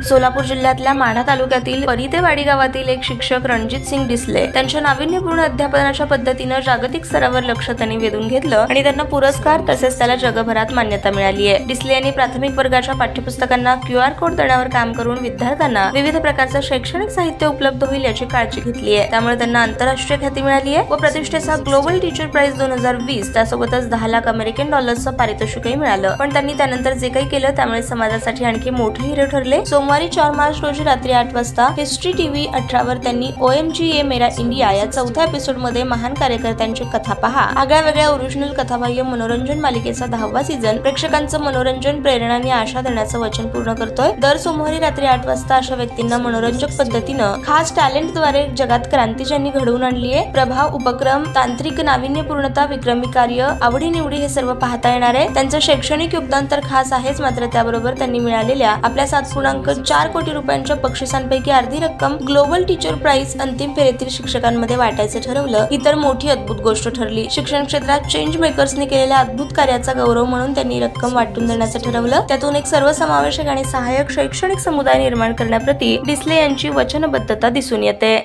सोलापूर जिल्ह्यातल्या माढा तालुक्यातील परितेवाडी गावातील एक शिक्षक रणजित सिंग डिसले त्यांच्या नाविन्यपूर्ण अध्यापनाच्या पद्धतीने जागतिक स्तरावर लक्ष त्यांनी वेधून घेतलं आणि त्यांना पुरस्कार तसेच त्याला जगभरात मान्यता मिळाली आहे। डिसले यांनी प्राथमिक वर्गाच्या पाठ्यपुस्तकांना QR कोड देण्यावर काम करून विद्यार्थ्यांना विविध प्रकारचं शैक्षणिक साहित्य उपलब्ध होईल याची काळजी घेतली आहे। त्यामुळे त्यांना आंतरराष्ट्रीय ख्याती मिळाली आहे व प्रतिष्ठेचा ग्लोबल टीचर प्राइज 2020 त्यासोबतच 10 लाख अमेरिकन डॉलर्सचं पारितोषिकही मिळालं। पण त्यांनी त्यानंतर जे काही केलं त्यामुळे समाजासाठी आणखी मोठे हिरो ठरले। सोमवारी 4 मार्च रोजी रात्री 8 वाजता हिस्ट्री TV 18 वर त्यांनी OMG ये मेरा इंडिया या 4थ्या एपिसोड मध्ये महान कार्यकर्त्यांची कथा पहा आगळ्या वेगळ्या ओरिजिनल कथाबाह्य मनोरंजन मालिकेचा 10वा सीझन प्रेक्षकांचं मनोरंजन, प्रेरणा आणि आशा देण्याचं वचन पूर्ण करतोय। दर सोमवारी रात्री 8 वाजता अशा व्यक्तींना मनोरंजक पद्धतीनं खास टॅलेंटद्वारे जगात क्रांती ज्यांनी घडवून आणली आहे, प्रभाव, उपक्रम, तांत्रिक नाविन्यपूर्णता, विक्रमी कार्य, आवडी-निवडी हे सर्व पाहता येणार आहे। त्यांचं शैक्षणिक योगदान तर खास आहेच, मात्र त्याबरोबर त्यांनी मिळालेल्या आपल्या 7.4 कोटी रुपयांच्या बक्षिसांपैकी अर्धी रक्कम ग्लोबल टीचर प्राइज अंतिम फेरीतील शिक्षकांमध्ये वाटायचं ठरवलं। ही तर मोठी अद्भुत गोष्ट ठरली। शिक्षण क्षेत्रात चेंज मेकर्सनी केलेल्या अद्भुत कार्याचा गौरव म्हणून त्यांनी रक्कम वाटून देण्याचं ठरवलं। त्यातून एक सर्वसमावेशक आणि सहाय्यक शैक्षणिक समुदाय निर्माण करण्याप्रती डिसले यांची वचनबद्धता दिसून येते।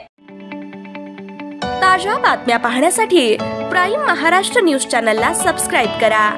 ताज्या बातम्या पाहण्यासाठी प्राईम महाराष्ट्र न्यूज चॅनलला सबस्क्राईब करा।